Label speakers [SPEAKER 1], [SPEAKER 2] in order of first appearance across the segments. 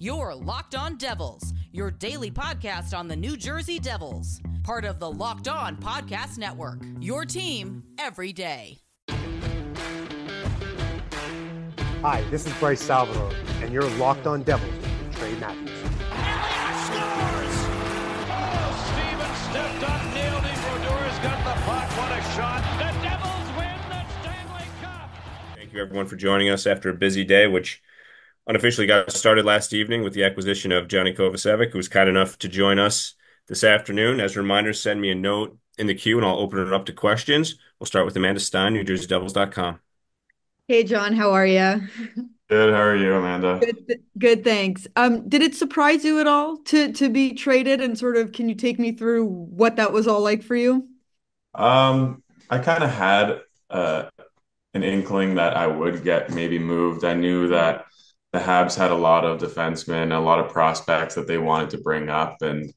[SPEAKER 1] You're Locked On Devils, your daily podcast on the New Jersey Devils. Part of the Locked On Podcast Network, your team every day.
[SPEAKER 2] Hi, this is Bryce Salvador, and you're Locked On Devils with Trey Matthews.
[SPEAKER 3] Elliott scores! Oh, Stevens stepped up, nailed it. Brodor's got the puck. What a shot. The Devils win the Stanley Cup.
[SPEAKER 4] Thank you, everyone, for joining us after a busy day, which unofficially got started last evening with the acquisition of Johnny Kovacevic, who was kind enough to join us this afternoon. As a reminder, send me a note in the queue, and I'll open it up to questions. We'll start with Amanda Stein, NewJerseyDevils.com.
[SPEAKER 5] Hey, John, how are you?
[SPEAKER 6] Good. How are you, Amanda?
[SPEAKER 5] Good, thanks. Did it surprise you at all to be traded, and sort of, can you take me through what that was all like for you?
[SPEAKER 6] I kind of had an inkling that I would get maybe moved. I knew that the Habs had a lot of defensemen, a lot of prospects that they wanted to bring up, and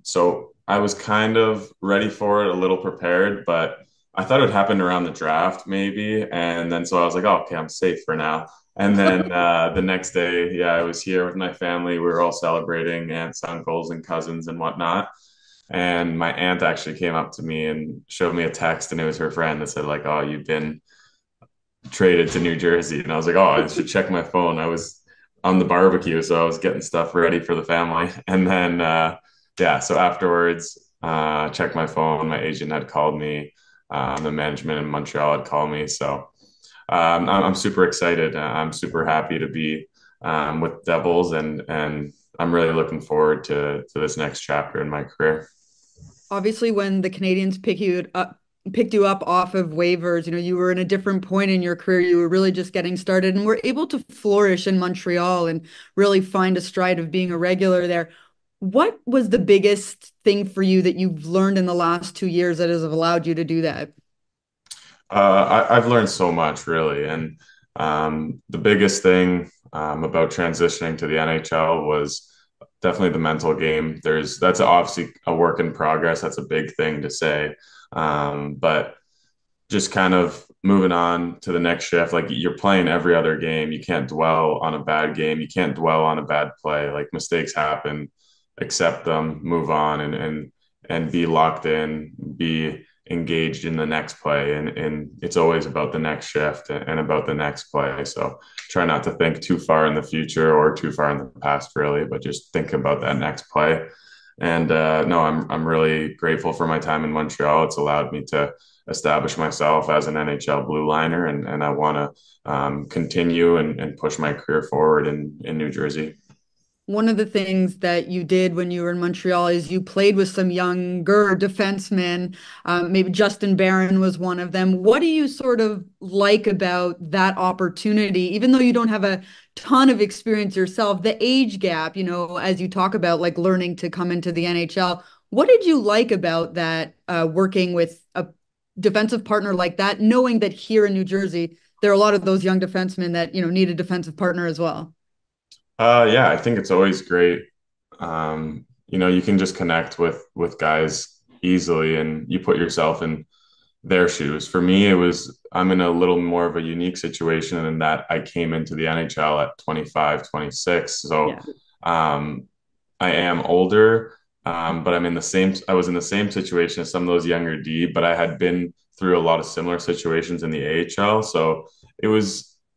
[SPEAKER 6] so I was kind of ready for it, a little prepared, but I thought it would happen around the draft maybe. And then so I was like, oh, okay, I'm safe for now. And then the next day, I was here with my family. We were all celebrating, aunts, uncles, and cousins and whatnot. And my aunt actually came up to me and showed me a text, and it was her friend that said, like, oh, you've been traded to New Jersey. And I was like, oh, I should check my phone. I was on the barbecue, so I was getting stuff ready for the family. And then, so afterwards, checked my phone. My agent had called me. The management in Montreal had called me. So I'm super excited. I'm super happy to be with Devils, and I'm really looking forward to this next chapter in my career.
[SPEAKER 5] Obviously, when the Canadiens picked you up off of waivers, you were in a different point in your career. You were really just getting started and were able to flourish in Montreal and really find a stride of being a regular there. What was the biggest thing for you that you've learned in the last 2 years that has allowed you to do that?
[SPEAKER 6] I've learned so much, really. And the biggest thing about transitioning to the NHL was definitely the mental game. That's obviously a work in progress. That's a big thing to say. But just kind of moving on to the next shift, like, you're playing every other game. You can't dwell on a bad game. You can't dwell on a bad play. Like, mistakes happen, accept them, move on, and be locked in, be engaged in the next play. And it's always about the next shift and about the next play. So try not to think too far in the future or too far in the past, really, but just think about that next play. And no, I'm really grateful for my time in Montreal. It's allowed me to establish myself as an NHL blue liner, and I want to continue and push my career forward in New Jersey.
[SPEAKER 5] One of the things that you did when you were in Montreal is you played with some younger defensemen. Maybe Justin Barron was one of them. What do you sort of like about that opportunity, even though you don't have a ton of experience yourself, the age gap, as you talk about, like, learning to come into the NHL? What did you like about that, working with a defensive partner like that, knowing that here in New Jersey, there are a lot of those young defensemen that, need a defensive partner as well?
[SPEAKER 6] I think it's always great. You can just connect with guys easily, and you put yourself in their shoes. For me, I'm in a little more of a unique situation in that I came into the NHL at 25, 26. So I am older, but I was in the same situation as some of those younger D, but I had been through a lot of similar situations in the AHL. So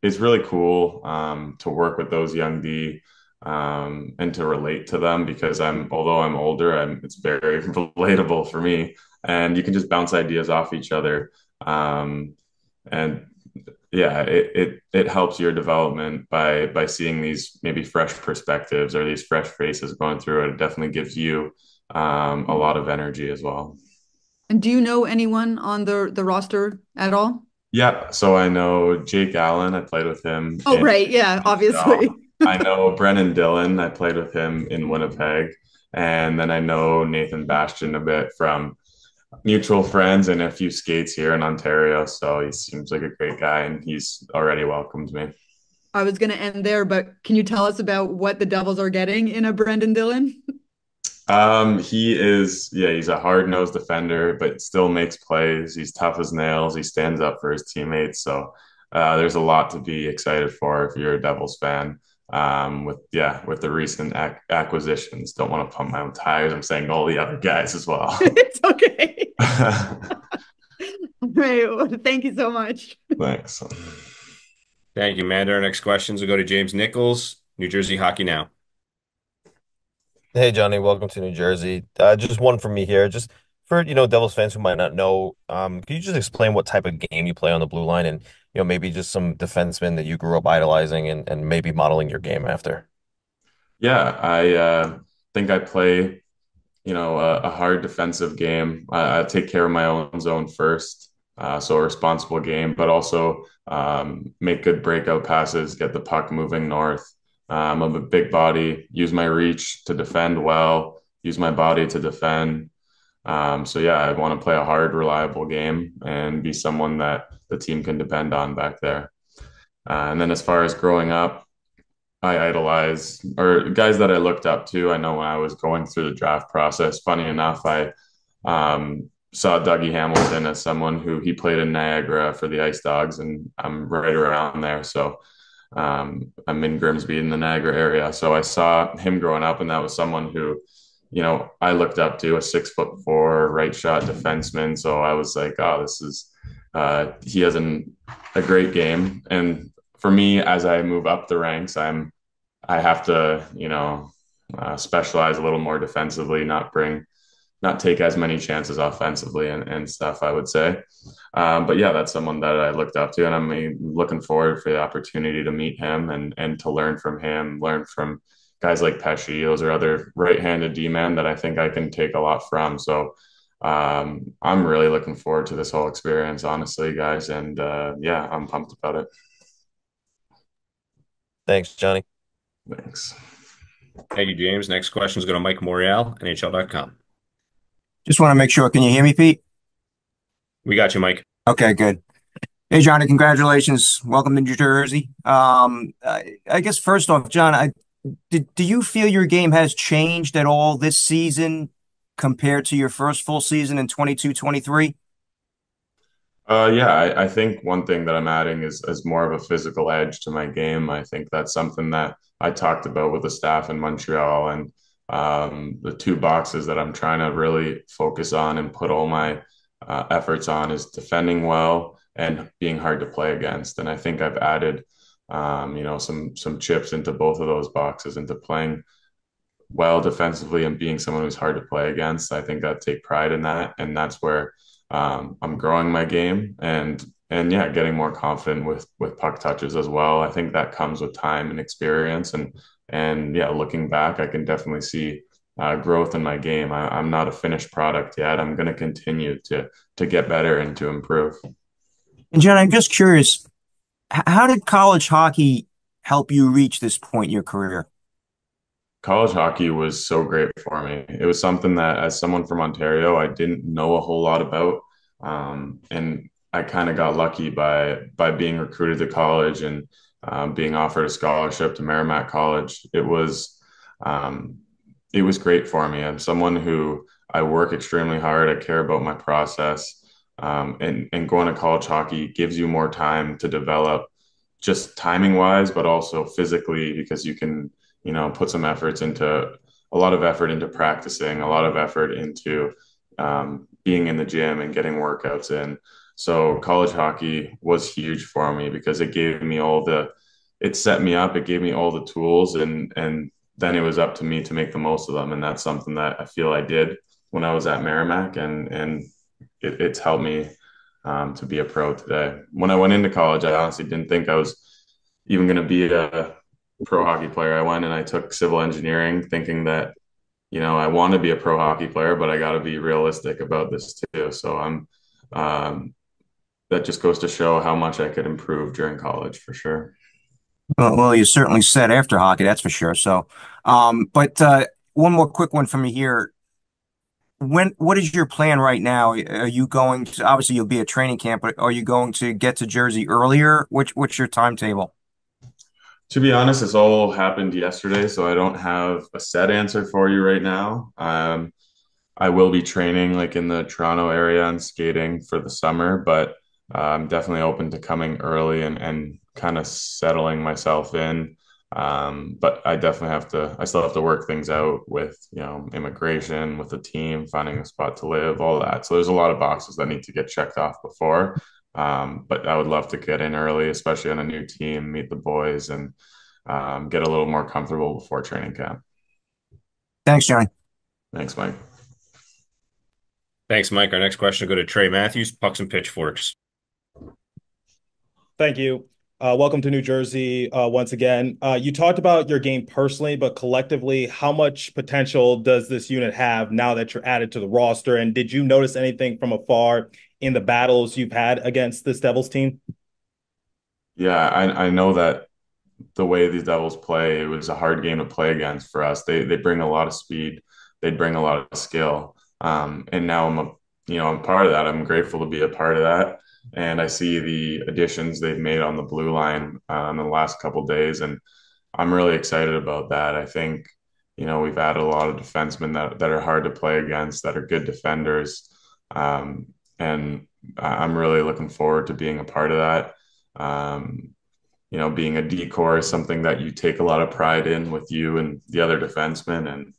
[SPEAKER 6] it's really cool to work with those young D and to relate to them, because although I'm older, it's very relatable for me, and you can just bounce ideas off each other. It helps your development by seeing these maybe fresh perspectives or these fresh faces going through it. It definitely gives you a lot of energy as well.
[SPEAKER 5] And do you know anyone on the roster at all?
[SPEAKER 6] Yeah, so I know Jake Allen. I played with him.
[SPEAKER 5] Oh, right. Yeah, obviously.
[SPEAKER 6] I know Brennan Dillon. I played with him in Winnipeg. And then I know Nathan Bastian a bit from mutual friends and a few skates here in Ontario. So he seems like a great guy, and he's already welcomed me.
[SPEAKER 5] I was going to end there, but can you tell us about what the Devils are getting in a Brendan Dillon?
[SPEAKER 6] He's a hard-nosed defender, but still makes plays. He's tough as nails. He stands up for his teammates. So there's a lot to be excited for if you're a Devils fan. with the recent acquisitions. Don't want to pump my own tires. I'm saying all the other guys as well.
[SPEAKER 5] It's okay. Right. Well, thank you so much.
[SPEAKER 6] Thanks.
[SPEAKER 4] Thank you, Amanda. Our next questions will go to James Nichols, New Jersey Hockey Now.
[SPEAKER 7] Hey, Johnny, welcome to New Jersey. Just one from me here. Just for, Devils fans who might not know, can you just explain what type of game you play on the blue line and, maybe just some defensemen that you grew up idolizing and maybe modeling your game after?
[SPEAKER 6] Yeah, I think I play, a hard defensive game. I take care of my own zone first, so a responsible game, but also make good breakout passes, get the puck moving north. I'm a big body, use my reach to defend well, use my body to defend. So yeah, I want to play a hard, reliable game and be someone that the team can depend on back there. And then as far as growing up, I idolize or guys that I looked up to. I know when I was going through the draft process, funny enough, I saw Dougie Hamilton as someone who he played in Niagara for the Ice Dogs, and I'm right around there. So I'm in Grimsby in the Niagara area. So I saw him growing up, and that was someone who, I looked up to, a 6'4" right shot defenseman. So I was like, oh, this is, he has a great game. And for me, as I move up the ranks, I have to, specialize a little more defensively, not take as many chances offensively and stuff, I would say. But yeah, that's someone that I looked up to, and I'm looking forward for the opportunity to meet him and to learn from him, learn from guys like Pesci. Those are other right-handed D-men that I think I can take a lot from. So I'm really looking forward to this whole experience, honestly, guys. And yeah, I'm pumped about it.
[SPEAKER 7] Thanks, Johnny.
[SPEAKER 6] Thanks.
[SPEAKER 4] Thank you, James. Next question is going to Mike Morial, NHL.com.
[SPEAKER 8] Just want to make sure. Can you hear me, Pete?
[SPEAKER 4] We got you, Mike.
[SPEAKER 8] Okay, good. Hey, Johnny, congratulations. Welcome to New Jersey. I guess first off, John, do you feel your game has changed at all this season compared to your first full season in 22-23?
[SPEAKER 6] Yeah, I think one thing that I'm adding is more of a physical edge to my game. I think that's something that I talked about with the staff in Montreal, and the two boxes that I'm trying to really focus on and put all my efforts on is defending well and being hard to play against. And I think I've added, some chips into both of those boxes, into playing well defensively and being someone who's hard to play against. I think I take pride in that, and that's where I'm growing my game and yeah, getting more confident with puck touches as well. I think that comes with time and experience, and yeah, looking back, I can definitely see growth in my game. I'm not a finished product yet. I'm going to continue to get better and to improve.
[SPEAKER 8] And John, I'm just curious, how did college hockey help you reach this point in your career?
[SPEAKER 6] College hockey was so great for me. It was something that, as someone from Ontario, I didn't know a whole lot about, and I kind of got lucky by being recruited to college and being offered a scholarship to Merrimack College. It was great for me. I'm someone who, I work extremely hard. I care about my process, and going to college hockey gives you more time to develop, just timing wise, but also physically, because you can, put some a lot of effort into practicing, a lot of effort into being in the gym and getting workouts in. So college hockey was huge for me because it set me up, it gave me all the tools, and then it was up to me to make the most of them. And that's something that I feel I did when I was at Merrimack, and it's helped me to be a pro today. When I went into college, I honestly didn't think I was even going to be a pro hockey player. I went and I took civil engineering thinking that, I want to be a pro hockey player, but I got to be realistic about this too. So that just goes to show how much I could improve during college for sure.
[SPEAKER 8] Well, you certainly said after hockey, that's for sure. So, but one more quick one from me here. What is your plan right now? Are you going to, obviously you'll be at training camp, but are you going to get to Jersey earlier? What's your timetable?
[SPEAKER 6] To be honest, this all happened yesterday, so I don't have a set answer for you right now. I will be training like in the Toronto area and skating for the summer, but I'm definitely open to coming early and kind of settling myself in. But I still have to work things out with, immigration, with the team, finding a spot to live, all that. So there's a lot of boxes that need to get checked off before. But I would love to get in early, especially on a new team, meet the boys, and get a little more comfortable before training camp.
[SPEAKER 8] Thanks, Johnny.
[SPEAKER 6] Thanks, Mike.
[SPEAKER 4] Thanks, Mike. Our next question will go to Trey Matthews, Pucks and Pitchforks.
[SPEAKER 9] Thank you. Welcome to New Jersey once again. You talked about your game personally, but collectively, how much potential does this unit have now that you're added to the roster? And did you notice anything from afar in the battles you've had against this Devils team?
[SPEAKER 6] Yeah, I know that the way these Devils play, it was a hard game to play against for us. They bring a lot of speed. They bring a lot of skill. And now I'm part of that. I'm grateful to be a part of that. And I see the additions they've made on the blue line in the last couple of days, and I'm really excited about that. I think, we've added a lot of defensemen that are hard to play against, that are good defenders. And I'm really looking forward to being a part of that. Being a decor is something that you take a lot of pride in with you and the other defensemen. And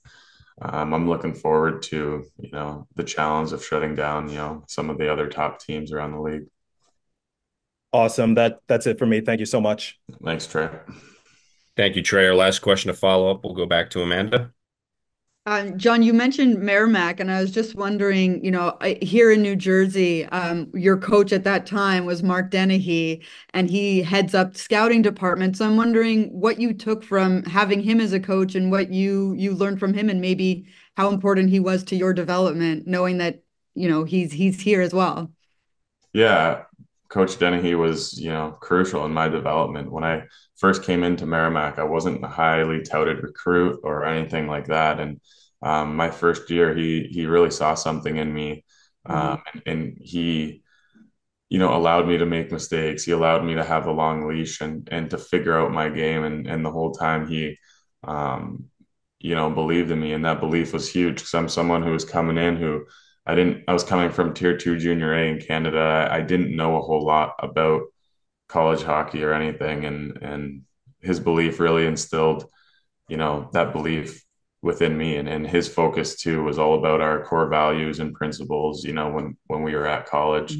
[SPEAKER 6] I'm looking forward to, the challenge of shutting down, some of the other top teams around the league.
[SPEAKER 9] Awesome. That's it for me. Thank you so much.
[SPEAKER 6] Thanks, Trey.
[SPEAKER 4] Thank you, Trey. Our last question to follow up, we'll go back to Amanda.
[SPEAKER 5] John, you mentioned Merrimack, and I was just wondering, here in New Jersey, your coach at that time was Mark Dennehy, and he heads up scouting department. So I'm wondering what you took from having him as a coach and what you learned from him, and maybe how important he was to your development, knowing that, he's here as well.
[SPEAKER 6] Yeah, Coach Dennehy was, crucial in my development. When I first came into Merrimack, I wasn't a highly touted recruit or anything like that. And my first year, he really saw something in me, and he, allowed me to make mistakes. He allowed me to have a long leash and to figure out my game. And the whole time he, believed in me, and that belief was huge because I'm someone who was coming in who I was coming from Tier 2 Junior A in Canada. I didn't know a whole lot about college hockey or anything. And his belief really instilled, that belief within me. And his focus too was all about our core values and principles, when we were at college,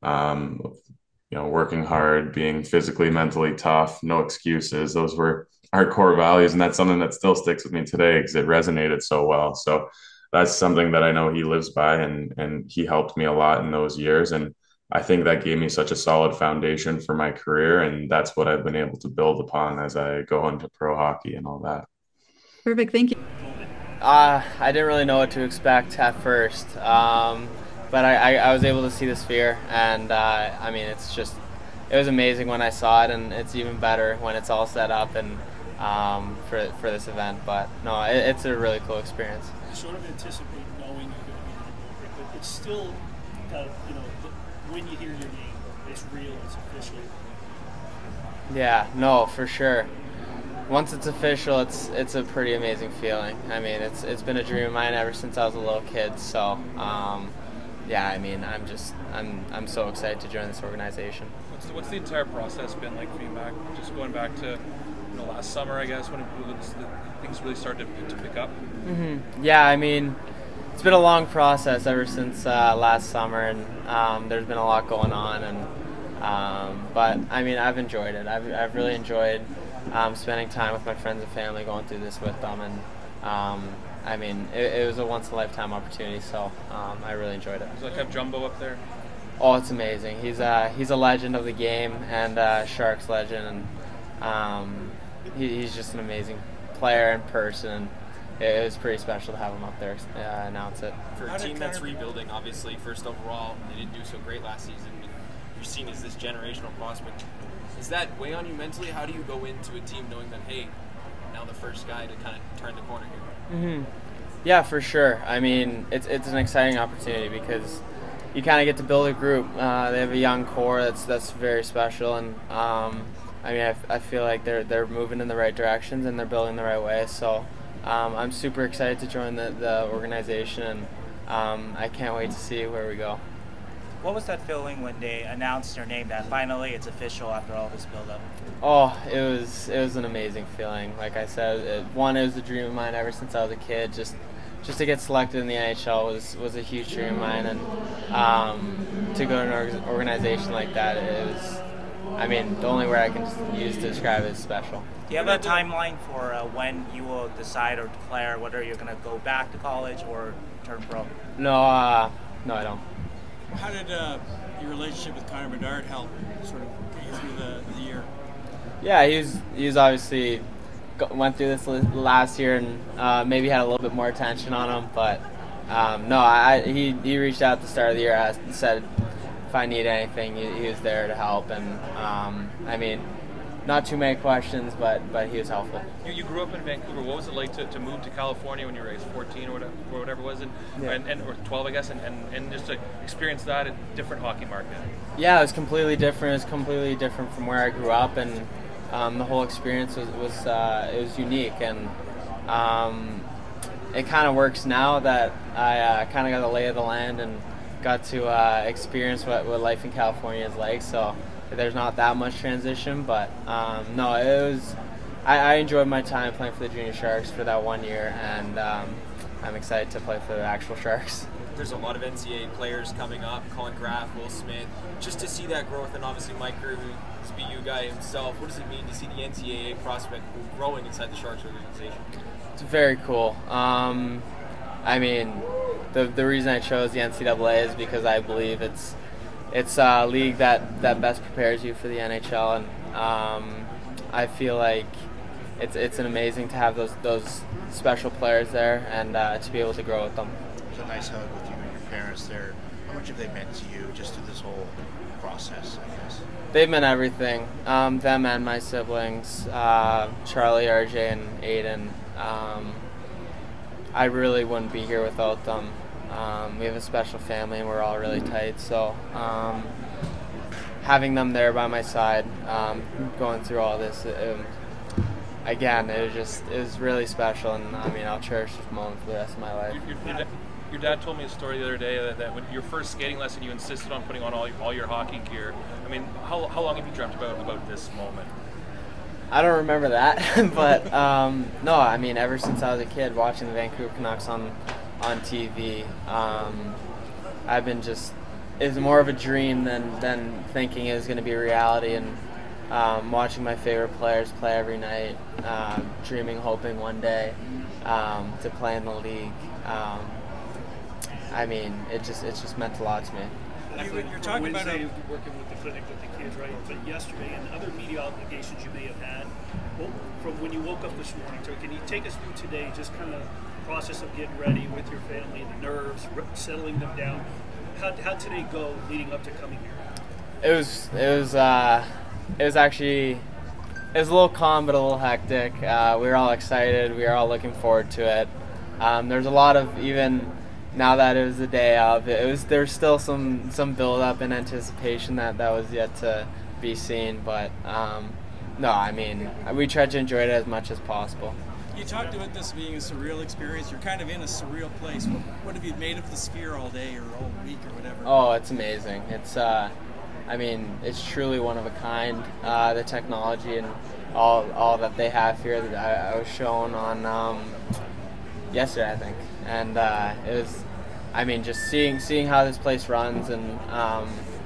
[SPEAKER 6] working hard, being physically, mentally tough, no excuses. Those were our core values. And that's something that still sticks with me today because it resonated so well. So that's something that I know he lives by, and he helped me a lot in those years. And I think that gave me such a solid foundation for my career. And that's what I've been able to build upon as I go into pro hockey and all that.
[SPEAKER 5] Perfect. Thank you.
[SPEAKER 10] I didn't really know what to expect at first, but I was able to see the sphere, and it was amazing when I saw it, and it's even better when it's all set up and for this event. But no, it's a really cool experience.
[SPEAKER 11] You sort of anticipate knowing you're going to be in the but it's still kind of, when you hear your name, it's real, it's official.
[SPEAKER 10] Yeah, no, for sure. Once it's official, it's a pretty amazing feeling. I mean, it's been a dream of mine ever since I was a little kid. So, yeah, I mean, I'm so excited to join this organization.
[SPEAKER 12] What's the entire process been like for you back? Just going back to last summer, I guess, when things really started to pick up.
[SPEAKER 10] Mm-hmm. Yeah, I mean, it's been a long process ever since last summer, and there's been a lot going on, and but I mean, I've enjoyed it. I've really enjoyed spending time with my friends and family, going through this with them, and I mean, it was a once in a lifetime opportunity, so I really enjoyed it.
[SPEAKER 12] Does like have Jumbo up there?
[SPEAKER 10] Oh, it's amazing. He's a legend of the game, and Sharks legend, and he's just an amazing player in person. It was pretty special to have him up there announce it.
[SPEAKER 13] For a team that's rebuilding, obviously, first overall, they didn't do so great last season. You're seen as this generational prospect. Does that weigh on you mentally? How do you go into a team knowing that, hey, now the first guy to kind of turn the corner here?
[SPEAKER 10] Mm-hmm. Yeah, for sure. I mean, it's an exciting opportunity because you kind of get to build a group. They have a young core that's very special, and I mean, I feel like they're moving in the right directions and they're building the right way. So I'm super excited to join the organization, and I can't wait to see where we go.
[SPEAKER 14] What was that feeling when they announced your name, that finally it's official after all this build-up?
[SPEAKER 10] Oh, it was an amazing feeling. Like I said, it was a dream of mine ever since I was a kid. Just to get selected in the NHL was a huge dream of mine, and to go to an organization like that, it was, I mean, the only word I can use to describe it is special.
[SPEAKER 14] Do you have a timeline for when you will decide or declare whether you're going to go back to college or turn pro?
[SPEAKER 10] No, no, I don't.
[SPEAKER 15] How did your relationship with Connor Bedard help sort of get you through the year?
[SPEAKER 10] Yeah, he was obviously went through this last year and maybe had a little bit more attention on him, but no, he reached out at the start of the year, said if I need anything, he was there to help, and I mean, not too many questions, but he was helpful.
[SPEAKER 12] You grew up in Vancouver. What was it like to move to California when you were 14 or whatever it was, or 12, I guess, and just to experience that in a different hockey market?
[SPEAKER 10] Yeah, it was completely different. It was completely different from where I grew up, and the whole experience was unique, and it kind of works now that I kind of got the lay of the land and got to experience what life in California is like. So there's not that much transition, but no, it was. I enjoyed my time playing for the Junior Sharks for that 1 year, and I'm excited to play for the actual Sharks.
[SPEAKER 13] There's a lot of NCAA players coming up, Colin Graff, Will Smith, just to see that growth, and obviously Mike Kerr, who's a BU guy himself. What does it mean to see the NCAA prospect growing inside the Sharks organization?
[SPEAKER 10] It's very cool. I mean, the reason I chose the NCAA is because I believe it's a league that best prepares you for the NHL, and I feel like it's an amazing to have those special players there and to be able to grow with them.
[SPEAKER 16] It was a nice hug with you and your parents there. How much have they meant to you just through this whole process, I guess?
[SPEAKER 10] They've meant everything. Them and my siblings, Charlie, RJ, and Aiden. I really wouldn't be here without them. We have a special family and we're all really tight, so having them there by my side, going through all this, again, it was really special, and I mean, I'll cherish this moment for the rest of my life.
[SPEAKER 12] Your dad told me a story the other day that when your first skating lesson, you insisted on putting on all your hockey gear. I mean, how long have you dreamt about this moment?
[SPEAKER 10] I don't remember that, but no, I mean, ever since I was a kid watching the Vancouver Canucks on TV, I've been it's more of a dream than thinking it was going to be a reality, and watching my favorite players play every night, dreaming, hoping one day to play in the league. I mean, it just meant a lot to me.
[SPEAKER 11] You're talking about working with the clinic with the kids, right? But yesterday and other media obligations you may have had, from when you woke up this morning, so can you take us through today, just kind of process of getting ready with your family, the nerves, settling them down? How'd today go leading up to coming here? It was
[SPEAKER 10] actually a little calm but a little hectic. We were all excited. We were all looking forward to it. There's a lot of, even now that it was the day of, there's still some build up and anticipation that was yet to be seen. But no, I mean, we tried to enjoy it as much as possible.
[SPEAKER 15] You talked about this being a surreal experience. You're kind of in a surreal place. What have you made of the Sphere all day or all week or whatever?
[SPEAKER 10] Oh, it's amazing. It's I mean, it's truly one of a kind. The technology and all that they have here that I was shown on yesterday, I think, and it was, I mean, just seeing how this place runs and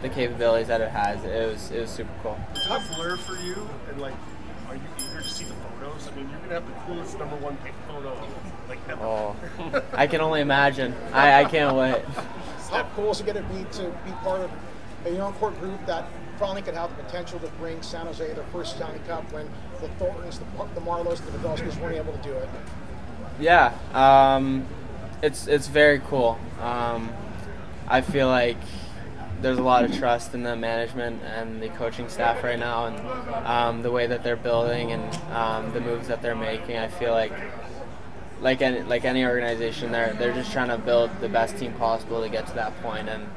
[SPEAKER 10] the capabilities that it has, it was super cool.
[SPEAKER 17] Is it a blur for you? And like, are you eager to see the photos? I mean, you're gonna have the coolest number one pick photo like ever.
[SPEAKER 10] Oh, I can only imagine. I can't wait.
[SPEAKER 18] How cool is it going to be part of a young core group that finally could have the potential to bring San Jose their first Stanley Cup when the Thorntons, the Marlows, the Pavelskis weren't able to do it?
[SPEAKER 10] Yeah, it's very cool. I feel like there's a lot of trust in the management and the coaching staff right now, and the way that they're building and the moves that they're making. I feel like any organization, they're just trying to build the best team possible to get to that point. And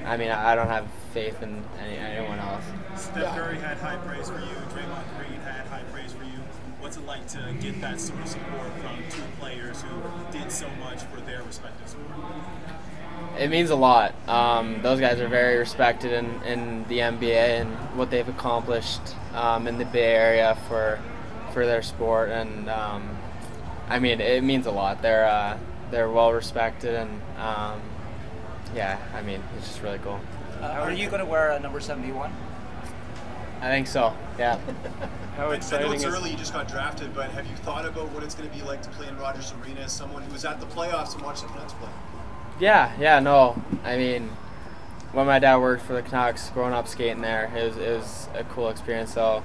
[SPEAKER 10] I mean, I don't have faith in anyone else.
[SPEAKER 19] Steph Curry had high praise for you. Draymond Green had high praise for you. What's it like to get that sort of support from two players who did so much for their respective sport?
[SPEAKER 10] It means a lot. Those guys are very respected in the NBA and what they've accomplished in the Bay Area for their sport, and I mean, it means a lot. They're well respected, and yeah, I mean, it's just really cool.
[SPEAKER 14] Are you going to wear a number 71?
[SPEAKER 10] I think so. Yeah.
[SPEAKER 19] How exciting! I know it's early. You just got drafted, but have you thought about what it's going to be like to play in Rogers Arena as someone who was at the playoffs and watched the Canucks play?
[SPEAKER 10] Yeah, no. I mean, when my dad worked for the Canucks, growing up skating there, it was a cool experience. So,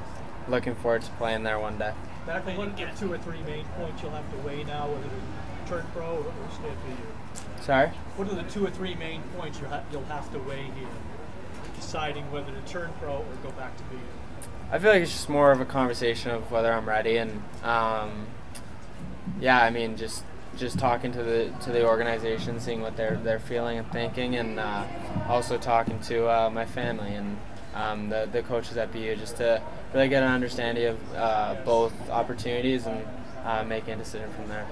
[SPEAKER 10] looking forward to playing there one day.
[SPEAKER 11] Macklin, what are the 2 or 3 main points you'll have to weigh now, whether to turn pro or stay at BU?
[SPEAKER 10] Sorry?
[SPEAKER 11] What are the 2 or 3 main points you'll have to weigh here, deciding whether to turn pro or go back to BU?
[SPEAKER 10] I feel like it's just more of a conversation of whether I'm ready, and yeah, I mean, just talking to the organization, seeing what they're feeling and thinking, and also talking to my family and the coaches at BU, just to really get an understanding of both opportunities and making a decision from there.